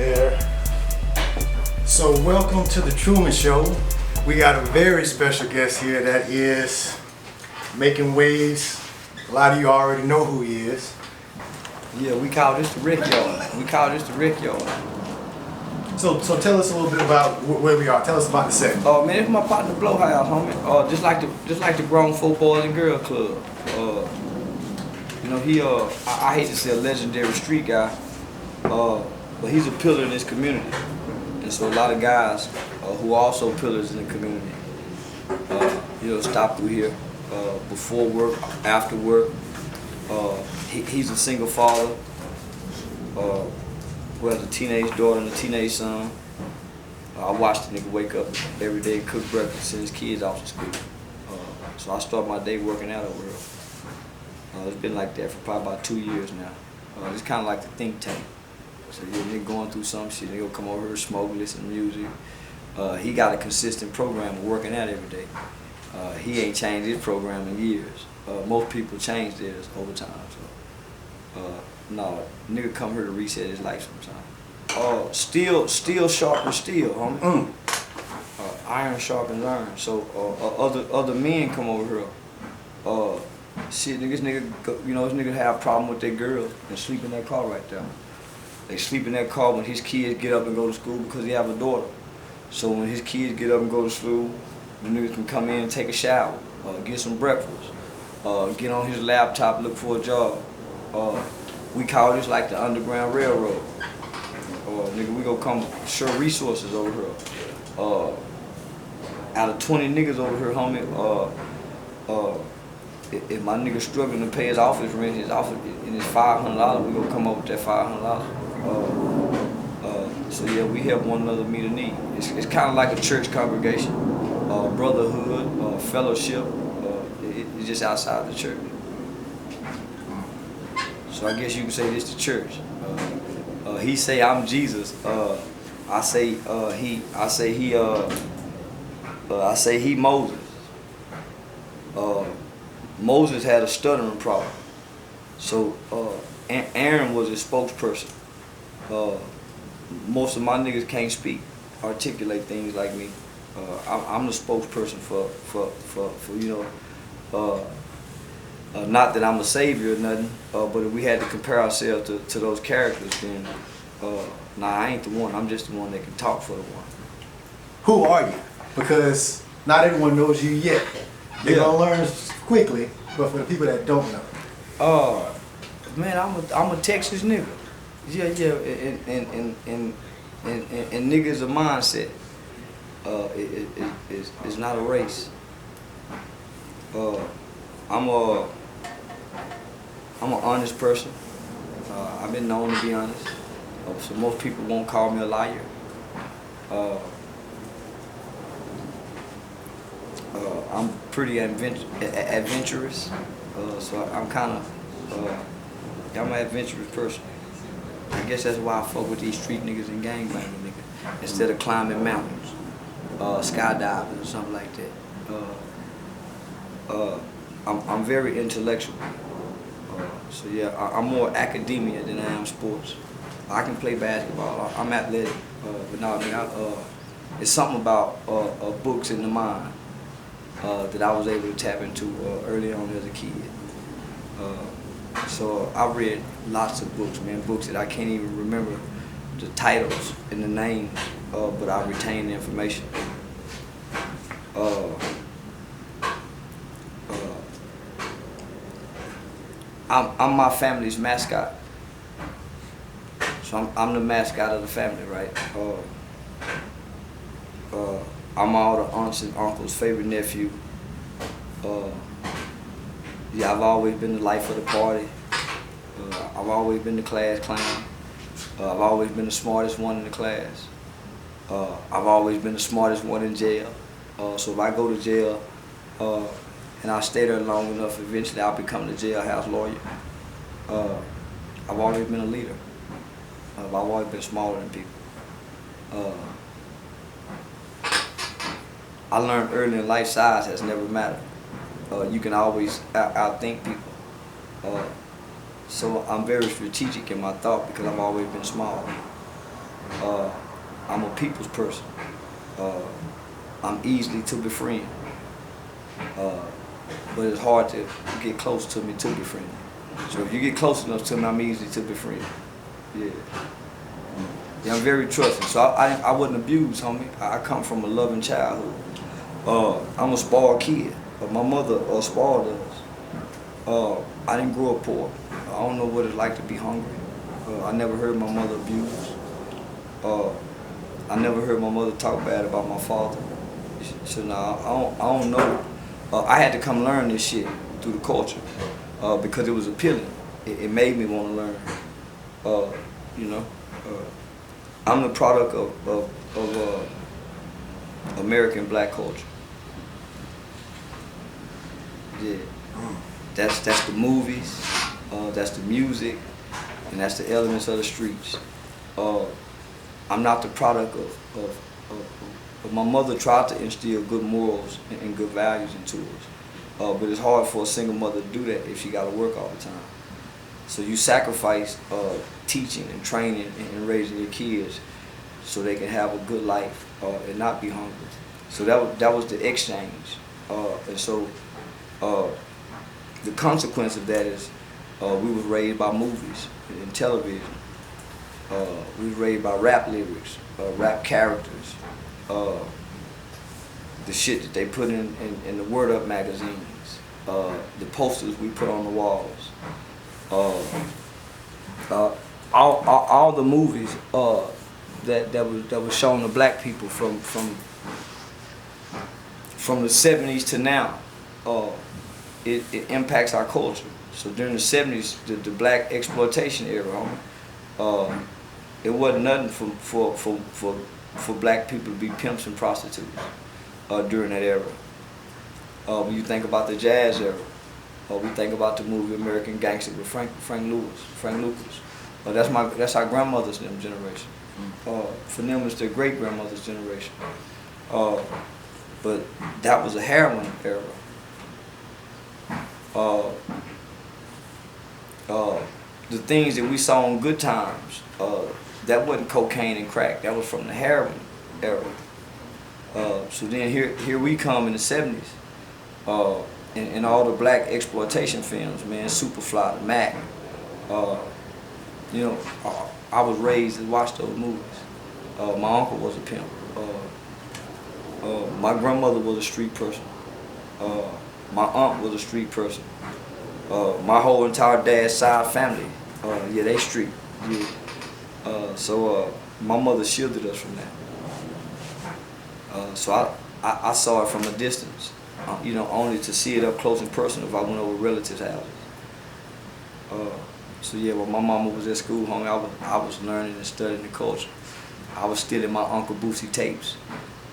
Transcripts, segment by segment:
there. So welcome to the Truman Show. We got a very special guest here that is making waves. A lot of you already know who he is. Yeah, we call this the Rick Yard. So tell us a little bit about where we are. Tell us about the set. Oh man, it's my partner Blowhouse, homie. Just like the grown folk boys and girl club. He I hate to say a legendary street guy, but he's a pillar in this community. And so a lot of guys who are also pillars in the community, stop through here before work, after work. He's a single father who has a teenage daughter and a teenage son. I watch the nigga wake up every day, cook breakfast, send his kids off to school. So I start my day working out over here. It's been like that for probably about 2 years now. It's kind of like the think tank. So you're nigga going through some shit, nigga come over here, smoke, listen to music. He got a consistent program of working out every day. He ain't changed his program in years. Most people change theirs over time. So, no, nigga come here to reset his life sometime. Steel sharpens steel, homie. Iron sharpens iron. So other men come over here. Shit, this nigga have a problem with their girls and sleep in that car right there. They sleep in that car when his kids get up and go to school because he have a daughter. So when his kids get up and go to school, the niggas can come in and take a shower, get some breakfast, get on his laptop, look for a job. We call this like the Underground Railroad. Nigga, we gonna come share resources over here. Out of 20 niggas over here, homie, if my nigga struggling to pay his office rent, his $500, we gonna come up with that $500. So yeah, we help one another meet a need. It's kind of like a church congregation, brotherhood, fellowship. It's just outside the church. So I guess you can say this the church. He say I'm Jesus. I say he Moses. Moses had a stuttering problem, so Aaron was his spokesperson. Most of my niggas can't speak, articulate things like me. I'm the spokesperson for not that I'm a savior or nothing, but if we had to compare ourselves to those characters, then I ain't the one. I'm just the one that can talk for the one. Who are you? Because not everyone knows you yet. They're gonna learn quickly, but for the people that don't know. Man, I'm a Texas nigga. Yeah, and nigga is a mindset. It's not a race. I'm an honest person. I've been known to be honest. So most people won't call me a liar. I'm pretty adventurous, so I'm an adventurous person. I guess that's why I fuck with these street niggas and gangbanging niggas instead of climbing mountains, skydiving or something like that. I'm very intellectual, so yeah, I'm more academia than I am sports. I can play basketball. I'm athletic, but no, I mean, it's something about books in the mind. That I was able to tap into early on as a kid. So I read lots of books, man, books that I can't even remember the titles and the names, but I retain the information. I'm my family's mascot. So I'm the mascot of the family, right? I'm all the aunts and uncles' favorite nephew. Yeah, I've always been the life of the party. I've always been the class clown. I've always been the smartest one in the class. I've always been the smartest one in jail. So if I go to jail and I stay there long enough, eventually I'll become the jailhouse lawyer. I've always been a leader. I've always been smaller than people. I learned early in life size has never mattered. You can always outthink people. So I'm very strategic in my thought because I've always been small. I'm a people's person. I'm easily to befriend. But it's hard to get close to me to befriend. So if you get close enough to me, I'm easy to befriend. Yeah. Yeah, I'm very trusting. So I wasn't abused, homie. I come from a loving childhood. I'm a spoiled kid. My mother spoiled us. I didn't grow up poor. I don't know what it's like to be hungry. I never heard my mother abused. I never heard my mother talk bad about my father. So now I don't know. I had to come learn this shit through the culture because it was appealing. It made me want to learn. You know, I'm the product of American black culture. Yeah, that's the movies, that's the music, and that's the elements of the streets. I'm not the product of my mother tried to instill good morals and good values into us, but it's hard for a single mother to do that if she got to work all the time. So you sacrifice teaching and training and raising your kids so they can have a good life and not be hungry. So that was the exchange, and so the consequence of that is we was raised by movies and television. We was raised by rap lyrics, rap characters, the shit that they put in the Word Up magazines, the posters we put on the walls, all the movies that was shown to black people from the 70s to now. It impacts our culture. So during the 70s, the black exploitation era, it wasn't nothing for black people to be pimps and prostitutes during that era. When you think about the jazz era, we think about the movie American Gangster with Frank Lucas. That's our grandmother's generation. For them, it's their great grandmother's generation. But that was a heroin era. The things that we saw in Good Times, that wasn't cocaine and crack. That was from the heroin era. So then here we come in the 70s, and all the black exploitation films, man, Superfly, the Mac. You know, I was raised to watch those movies. My uncle was a pimp. My grandmother was a street person. My aunt was a street person. My whole entire dad's side family, yeah, they street. Yeah. So my mother shielded us from that. So I saw it from a distance, you know, only to see it up close and personal if I went over relatives' houses. So yeah, when my mama was at school, homie, I was learning and studying the culture. I was stealing my Uncle Boosie tapes.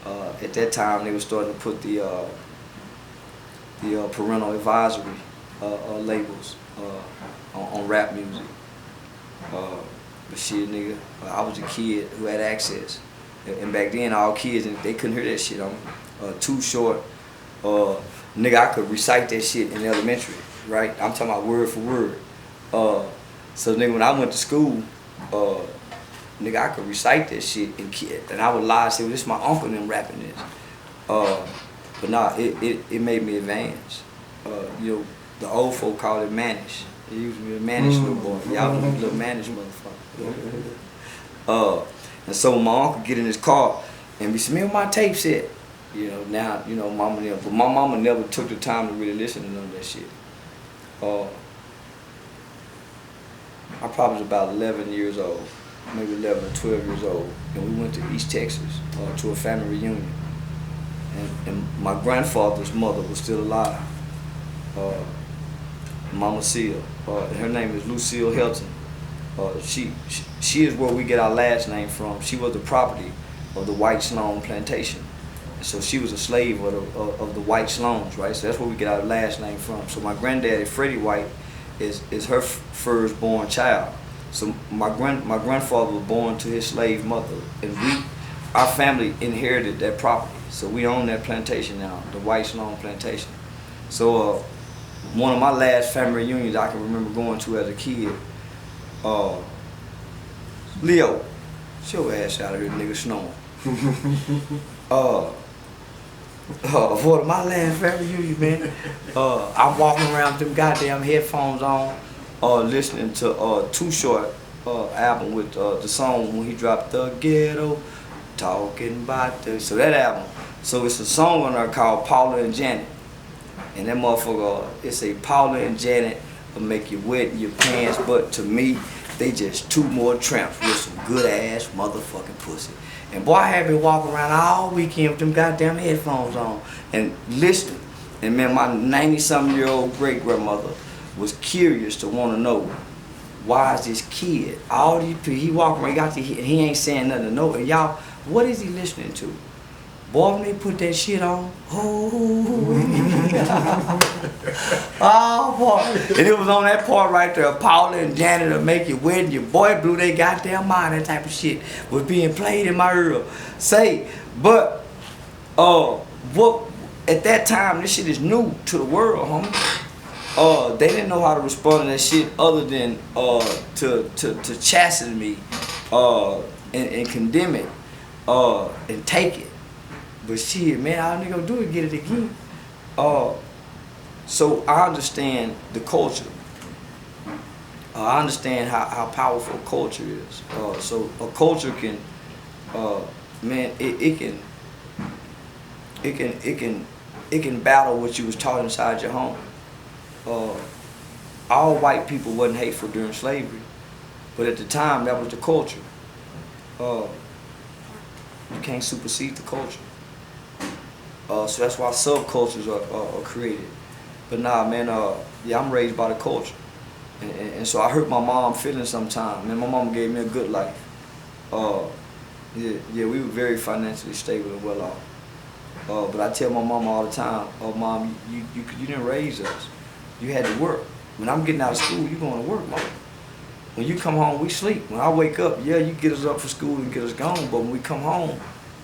At that time, they were starting to put the parental advisory labels on rap music. But shit, nigga, I was a kid who had access. And back then, all kids, they couldn't hear that shit on me. Too Short, nigga, I could recite that shit in elementary, right? I'm talking about word for word. So nigga, when I went to school, nigga, I could recite that shit and I would lie and say, well, this is my uncle and them rapping this. But nah, it made me advance. You know, the old folk call it mannish. They used me a mannish little boy. Y'all know the little mannish motherfucker. And so when my uncle get in his car and be smearing my tape set, you know, now, you know, mama never, but my mama never took the time to really listen to none of that shit. I probably was about 11 years old, maybe 11 or 12 years old, and we went to East Texas to a family reunion. And my grandfather's mother was still alive, Mama Seal. Her name is Lucille Helton. She is where we get our last name from. She was the property of the White Sloan plantation. So she was a slave of the White Sloans, right? So that's where we get our last name from. So my granddaddy, Freddie White, is her firstborn child. So my grandfather was born to his slave mother, and our family inherited that property. So we own that plantation now, the White Sloan plantation. So one of my last family reunions I can remember going to as a kid, Leo, Get your ass out of here, nigga, snoring. For my last family reunion, man, I'm walking around with them goddamn headphones on, listening to Too Short album with the song when he dropped The Ghetto, talking about the, so that album. So it's a song on there called Paula and Janet. And that motherfucker, it say Paula and Janet will make you wet in your pants, but to me, they just two more tramps with some good ass motherfucking pussy. And boy, I had been walking around all weekend with them goddamn headphones on and listening. And man, my 90-something-year-old great-grandmother was curious to want to know, why is this kid, all these people, he walking around, he ain't saying nothing to no, and y'all, what is he listening to? Boy, when they put that shit on, oh boy. And it was on that part right there, Paula and Janet will make you wet and your boy blew their goddamn mind, that type of shit was being played in my ear. But what at that time, this shit is new to the world, homie. They didn't know how to respond to that shit other than to chasten me and condemn it and take it. But shit, man, all they gonna do is get it again. So I understand the culture. I understand how powerful culture is. So a culture can, man, it can battle what you was taught inside your home. All white people wasn't hateful during slavery, but at the time that was the culture. You can't supersede the culture. So that's why subcultures are created. But nah, man, yeah, I'm raised by the culture. And so I hurt my mom feelings sometimes. Man, my mom gave me a good life. Yeah, we were very financially stable and well off. But I tell my mom all the time, Mom, you didn't raise us. You had to work. When I'm getting out of school, you going to work, Mom. When you come home, we sleep. When I wake up, yeah, you get us up for school and get us gone, but when we come home,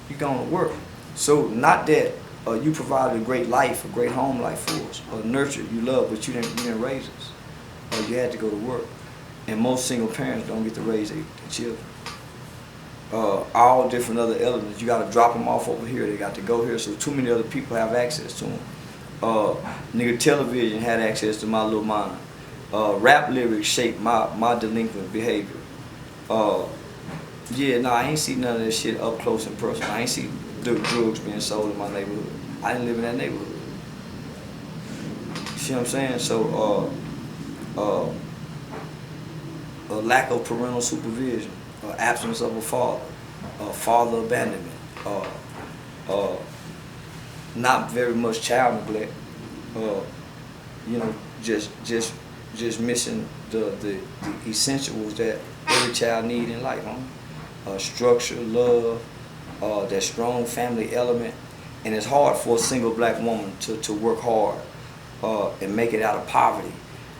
you going to work. So not that you provided a great life, a great home life for us, or nurtured, you love, but you didn't raise us. You had to go to work. And most single parents don't get to raise their children. All different other elements. You got to drop them off over here. They got to go here. So too many other people have access to them. Nigga, television had access to my little mind. Rap lyrics shaped my delinquent behavior. Yeah, nah, I ain't see none of that shit up close and personal. I ain't see drugs being sold in my neighborhood. I didn't live in that neighborhood. See what I'm saying? So, a lack of parental supervision, absence of a father abandonment, not very much child neglect, you know, just missing the essentials that every child need in life, structure, love, that strong family element. And it's hard for a single black woman to work hard and make it out of poverty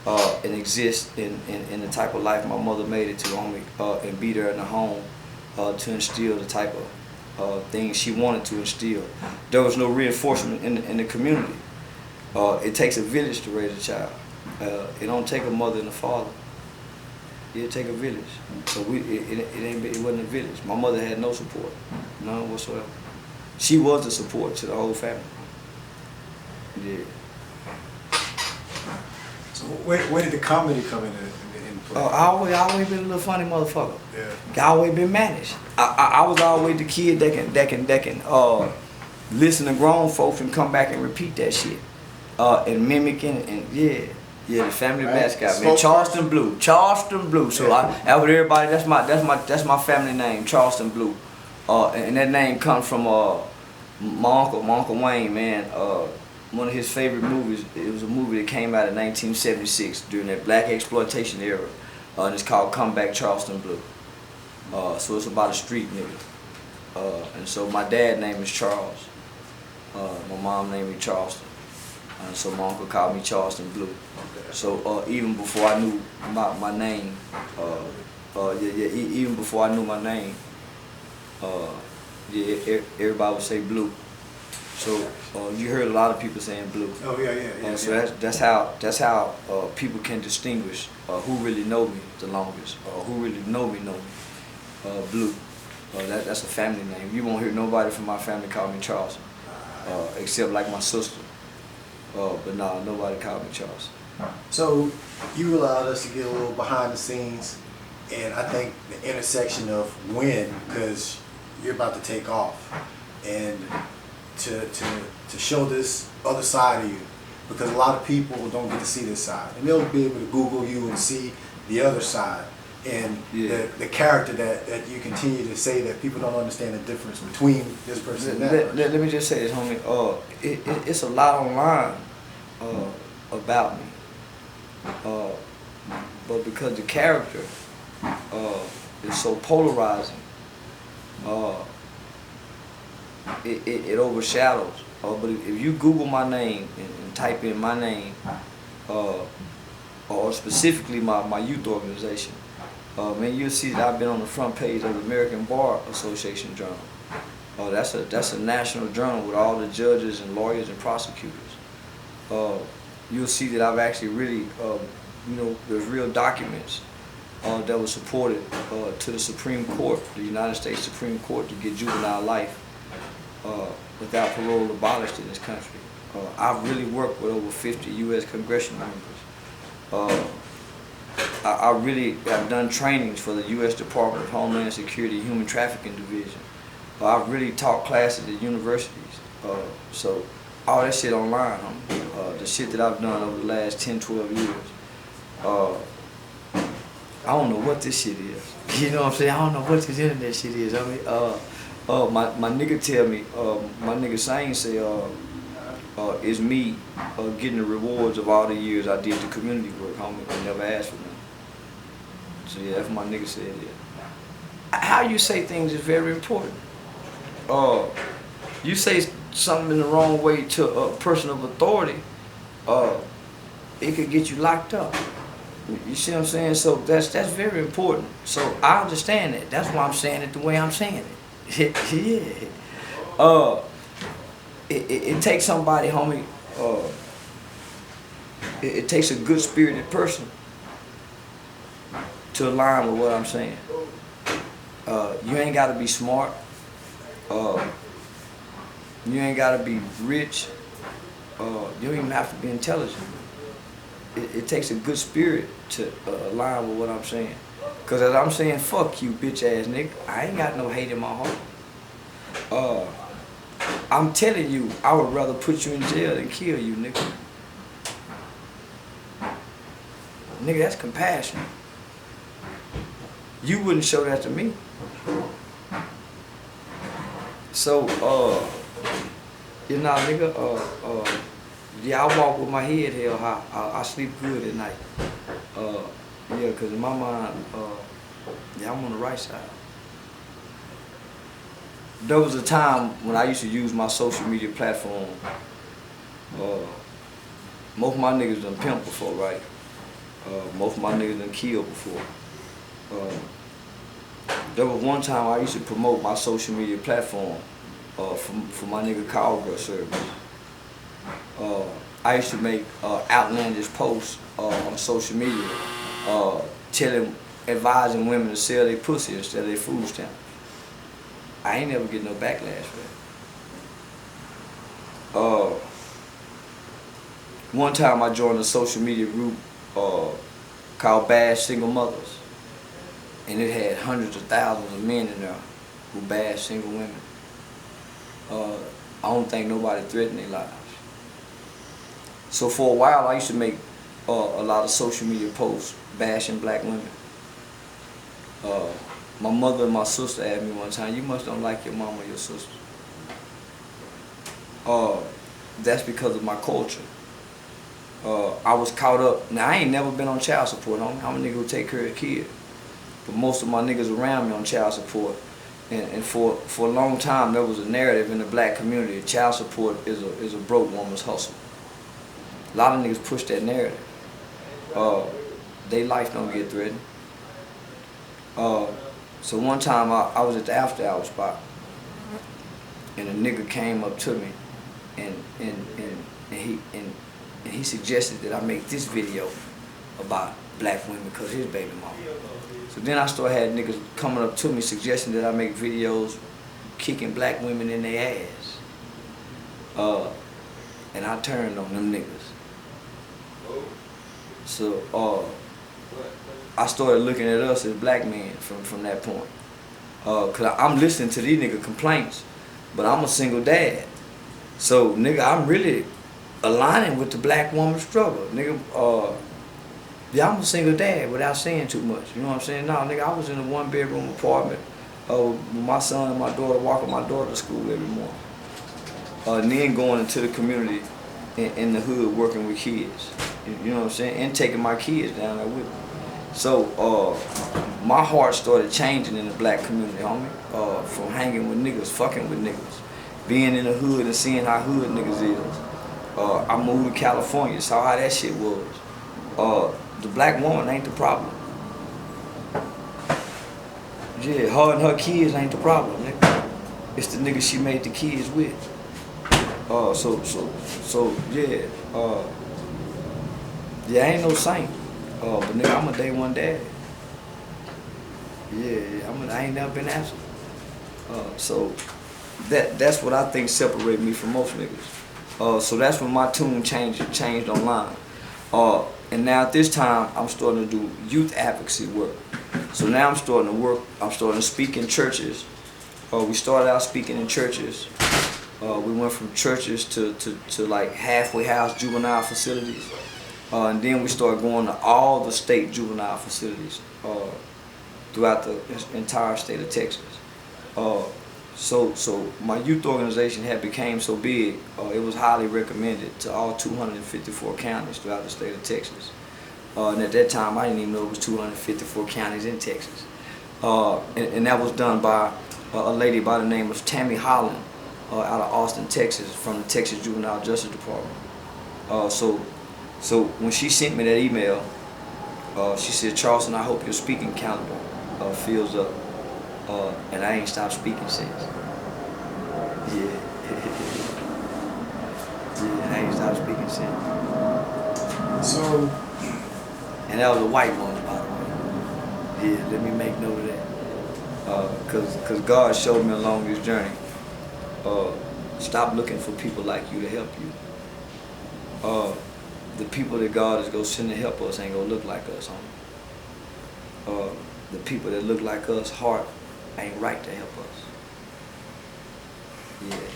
and exist in the type of life my mother made it to, homie, and be there in the home to instill the type of things she wanted to instill. There was no reinforcement in the community. It takes a village to raise a child. It don't take a mother and a father. It take a village. So it wasn't a village. My mother had no support, none whatsoever. She was the support to the whole family. Yeah. So where did the comedy come in play? I always been a little funny motherfucker. Yeah. I always been managed. I was always the kid that can listen to grown folks and come back and repeat that shit. And mimicking and yeah, the family mascot, man. Charleston Blue. So out with everybody, that's my family name, Charleston Blue. And that name comes from my uncle Wayne, man. One of his favorite movies, it was a movie that came out in 1976 during that black exploitation era. And it's called Come Back Charleston Blue. So it's about a street nigga. And so my dad's name is Charles. My mom's name is Charleston. And so my uncle called me Charleston Blue. So even before I knew my name, even before I knew my name, everybody would say Blue. So you heard a lot of people saying Blue. Oh yeah. So that's how people can distinguish who really know me the longest, or who really know me. Blue. That's a family name. You won't hear nobody from my family call me Charleston, except like my sister. But nah, nobody called me Charleston. So you allowed us to get a little behind the scenes, and I think the intersection of when, because you're about to take off, and to show this other side of you, because a lot of people don't get to see this side, and they'll be able to Google you and see the other side, and the character that you continue to say that people don't understand the difference between this person and that. Let me just say this, homie. It's a lot online about me, but because the character is so polarizing, it overshadows. But if you Google my name and type in my name, or specifically my youth organization, man, you'll see that I've been on the front page of the American Bar Association Journal. That's a national journal with all the judges and lawyers and prosecutors. You'll see that I've actually really, there's real documents that were supported to the Supreme Court, the United States Supreme Court, to get juvenile life without parole abolished in this country. I've really worked with over 50 U.S. congressional members. I really have done trainings for the U.S. Department of Homeland Security Human Trafficking Division. I've really taught classes at universities. So all that shit online, the shit that I've done over the last 10, 12 years. I don't know what this shit is. You know what I'm saying? I don't know what this internet shit is. I mean, my nigga tell me, my nigga Sane say, it's me getting the rewards of all the years I did the community work, homie. I never asked for nothing. So yeah, that's what my nigga said, yeah. How you say things is very important. You say something in the wrong way to a person of authority, it could get you locked up. You see what I'm saying? So that's very important. So I understand that. That's why I'm saying it the way I'm saying it. Yeah. It takes somebody, homie. It takes a good spirited person to align with what I'm saying. You ain't got to be smart. You ain't got to be rich. You don't even have to be intelligent. It takes a good spirit to align with what I'm saying. Because as I'm saying, fuck you, bitch ass nigga, I ain't got no hate in my heart. I'm telling you, I would rather put you in jail than kill you, nigga. Nigga, that's compassion. You wouldn't show that to me. So, nigga, yeah, I walk with my head held high. I sleep good at night. Yeah, because in my mind, I'm on the right side. There was a time when I used to use my social media platform. Most of my niggas done pimped before, right? Most of my niggas done killed before. There was one time I used to promote my social media platform for my nigga Cowgirl service. I used to make outlandish posts on social media advising women to sell their pussy instead of their food stamps. I ain't never get no backlash for that. One time I joined a social media group called Bash Single Mothers, and it had hundreds of thousands of men in there who bash single women. I don't think nobody threatened their lives. So for a while I used to make a lot of social media posts bashing black women. My mother and my sister asked me one time, "You must don't like your mom or your sister." That's because of my culture. I was caught up. Now I ain't never been on child support, homie. I'm a nigga who take care of kids. But most of my niggas around me on child support. And for a long time there was a narrative in the black community that child support is a broke woman's hustle. A lot of niggas push that narrative. Their life don't get threatened. So one time I was at the after hour spot, and a nigga came up to me, and he suggested that I make this video about black women because his baby mama. So then I started having niggas coming up to me suggesting that I make videos kicking black women in their ass. And I turned on them niggas. So I started looking at us as black men from that point. Cause I'm listening to these nigga complaints, but I'm a single dad. So nigga, I'm really aligning with the black woman struggle. Nigga, yeah, I'm a single dad without saying too much. You know what I'm saying? No, nigga, I was in a 1-bedroom apartment with my son and my daughter, walking my daughter to school every morning. And then going into the community in the hood working with kids. You know what I'm saying? And taking my kids down there with me. So my heart started changing in the black community, homie. From hanging with niggas, fucking with niggas. Being in the hood and seeing how hood niggas is. I moved to California, saw how that shit was. The black woman ain't the problem. Yeah, her and her kids ain't the problem, nigga. It's the nigga she made the kids with. Yeah, I ain't no saint. But nigga, I'm a day one daddy. Yeah, I ain't never been absent. So that's what I think separates me from most niggas. So that's when my tune changed online. And now at this time, I'm starting to do youth advocacy work. So now I'm starting to speak in churches. We started out speaking in churches. We went from churches to like halfway house juvenile facilities. And then we started going to all the state juvenile facilities throughout the entire state of Texas. So my youth organization had became so big, it was highly recommended to all 254 counties throughout the state of Texas. And at that time, I didn't even know it was 254 counties in Texas. And that was done by a lady by the name of Tammy Holland out of Austin, Texas, from the Texas Juvenile Justice Department. So when she sent me that email, she said, "Charleston, I hope your speaking calendar fills up." And I ain't stopped speaking since. Yeah. Yeah, I ain't stopped speaking since. So, and that was a white woman, by the way. Yeah, let me make note of that. Cause God showed me along this journey, stop looking for people like you to help you. The people that God is gonna send to help us ain't gonna look like us, homie. The people that look like us, heart ain't right to help us. Yeah,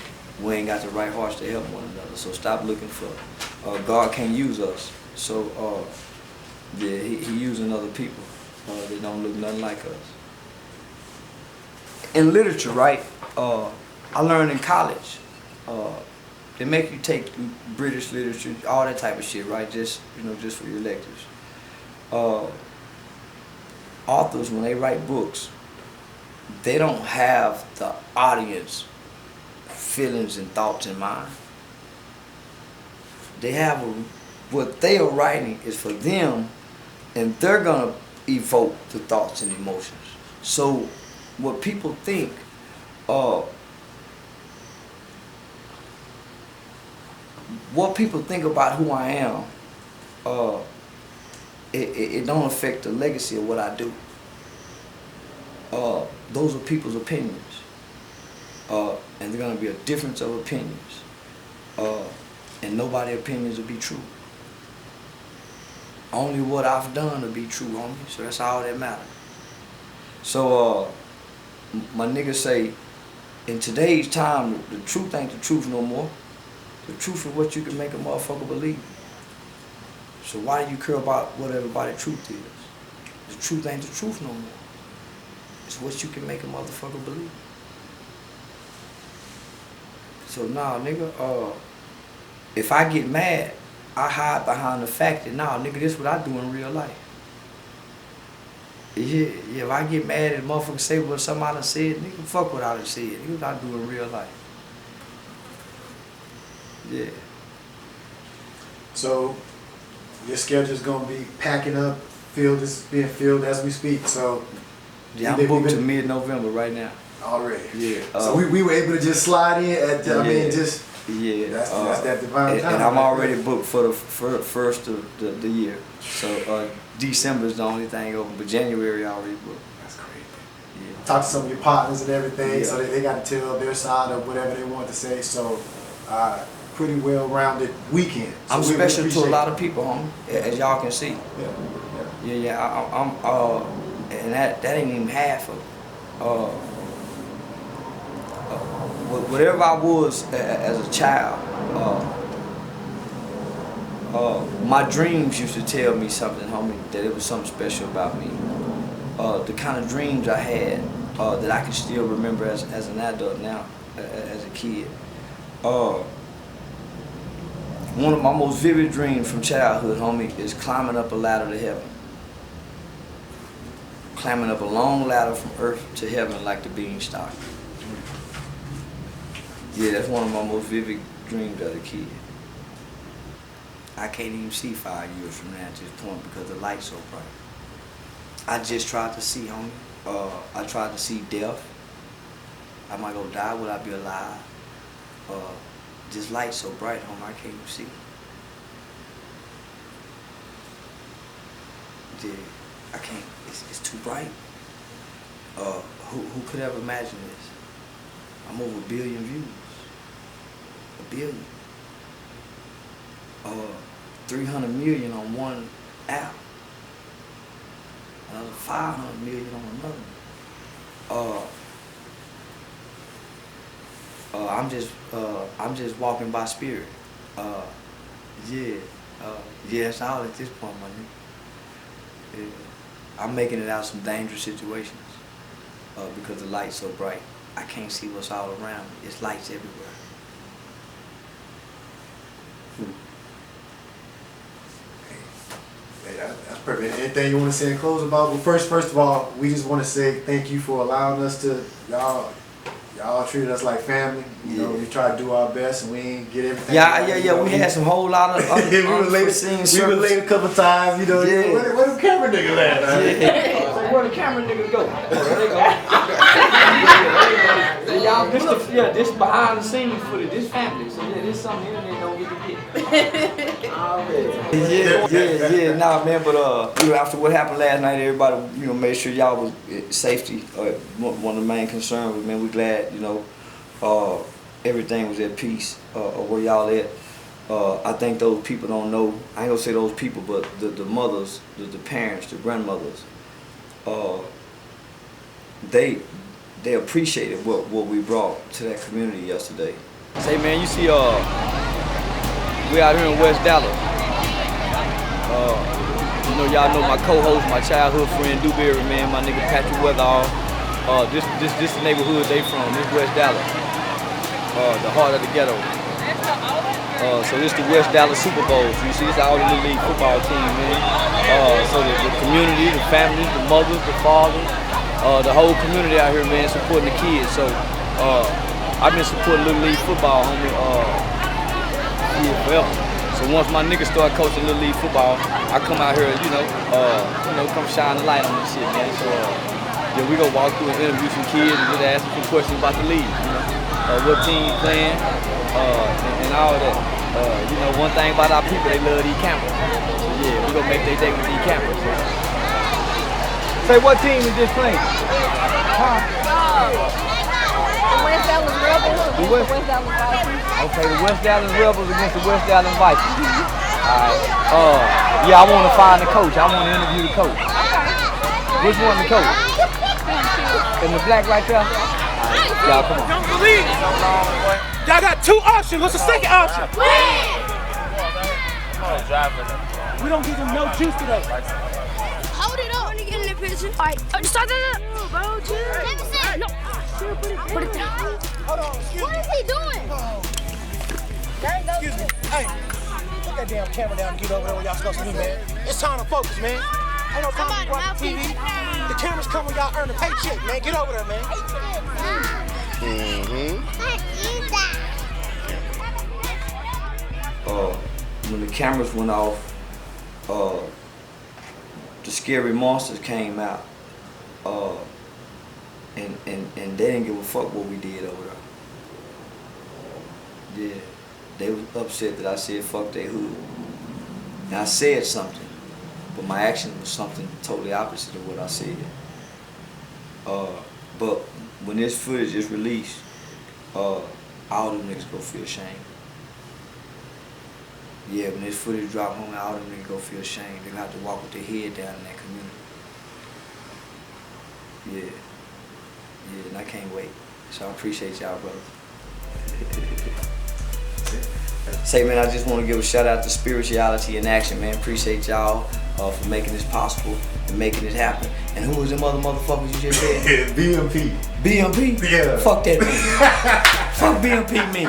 we ain't got the right hearts to help one another. So stop looking for. God can't use us. So yeah, he using other people that don't look nothing like us. In literature, right? I learned in college. They make you take British literature, all that type of shit, right? Just just for your electives. Authors, when they write books, they don't have the audience feelings and thoughts in mind. They have what they are writing is for them, and they're gonna evoke the thoughts and emotions. So what people think, what people think about who I am, it don't affect the legacy of what I do. Those are people's opinions. And they're gonna be a difference of opinions. And nobody's opinions will be true. Only what I've done will be true, homie. So that's all that matters. So my niggas say, in today's time, the truth ain't the truth no more. The truth is what you can make a motherfucker believe. So why do you care about what everybody's truth is? The truth ain't the truth no more. It's what you can make a motherfucker believe. So nah, nigga, if I get mad, I hide behind the fact that nah, nigga, this is what I do in real life. Yeah, if I get mad and motherfucker say what somebody done said, nigga, fuck what I done said. Nigga, what I do in real life. Yeah. So your schedule's gonna be packing up, being filled as we speak. So yeah, I'm booked to mid-November right now. Already. Yeah. So we were able to just slide in at yeah. I mean just Yeah. That's that divine time. And I'm already booked for the first of the year. So December is the only thing open, but January I already booked. That's crazy. Yeah. Talk to some of your partners and everything, Yeah. so they got to tell their side of whatever they want to say. So, pretty well-rounded weekend. So I'm we special to a appreciate lot it. of people, homie, as y'all can see. Yeah. I'm and that ain't even half of it. Whatever I was as a child, my dreams used to tell me something, homie, that it was something special about me. The kind of dreams I had that I can still remember as an adult now, as a kid. One of my most vivid dreams from childhood, homie, is climbing up a ladder to heaven. Climbing up a long ladder from earth to heaven like the beanstalk. Yeah, that's one of my most vivid dreams as a kid. I can't even see 5 years from now at this point because the light's so bright. I just tried to see, homie. I tried to see death. I might go die, will I be alive? This light's so bright, homie, I can't even see. Yeah, I can't, it's too bright. Who could ever imagine this? I'm over 1 billion views. 1 billion. 300 million on one app. Another 500 million on another. I'm just walking by spirit. Yeah, it's all at this point, my nigga. Yeah. I'm making it out of some dangerous situations because the light's so bright. I can't see what's all around me. It's lights everywhere. Hey, that's perfect. Anything you want to say in close about? Well, first of all, we just want to say thank you for allowing us to, y'all treated us like family. You know, we try to do our best and we ain't get everything. Yeah. We had some whole lot of we were late a couple times, you know. Yeah. Where the camera niggas at? Like, where the camera niggas go? Oh, there they go. Y'all, this behind the scenes footage, this family. So yeah, this something here they don't get to get. Yeah, nah, man. But you know, after what happened last night, everybody, you know, made sure y'all was safety. One of the main concerns was, man, we glad, you know, everything was at peace. Where y'all at? I think those people don't know. I ain't gonna say those people, but the mothers, the parents, the grandmothers. They appreciated what we brought to that community yesterday. Say, man, you see, we out here in West Dallas. You know, y'all know my co-host, my childhood friend, Dewberry, man, my nigga Patrick Weatherall. This the neighborhood they from. This West Dallas, the heart of the ghetto. So this the West Dallas Super Bowl. So you see, this all the Little League football team, man. So the community, the families, the mothers, the fathers, the whole community out here, man, supporting the kids. So I've been supporting Little League football, homie, forever. So once my niggas start coaching Little League football, I come out here, you know, come shine the light on this shit, man. So yeah, we gonna walk through and interview some kids and just ask them some questions about the league, you know, what team you playing, and all that. You know, one thing about our people, they love these cameras. So yeah, we gonna make their day with these cameras. So. Say, what team is this playing? Huh? The West Dallas Rebels. The West Dallas Vikings. Okay, the West Dallas Rebels against the West Dallas Vikings. Alright. Yeah, I want to find the coach. I want to interview the coach. Which one the coach? In the black right there? Y'all, come on. Don't believe it. Y'all got two options. What's the second option? We don't give them no juice today. Hold it up. When you get in the picture. All right. Start that up. Bro, chill. Hey, no. Put it down. Hold on. What is he doing? Excuse me. Hey, put that damn camera down and get over there where y'all supposed to be, man. It's time to focus, man. Ain't no time to watch TV. The cameras come when y'all earn a paycheck, man. Get over there, man. When the cameras went off, the scary monsters came out, and they didn't give a fuck what we did over there. Yeah, they was upset that I said fuck they hood. And I said something, but my action was something totally opposite of what I said. But when this footage is released, all them niggas go feel shame. Yeah, when this footage drop home, all them niggas go feel shame. They gonna have to walk with their head down in that community. Yeah, and I can't wait. So I appreciate y'all, brother. Say, man, I just want to give a shout out to Spirituality in Action, man. Appreciate y'all for making this possible and making it happen. And who was them other motherfuckers you just said? BMP. BMP? Yeah. Fuck that man. Fuck BMP me.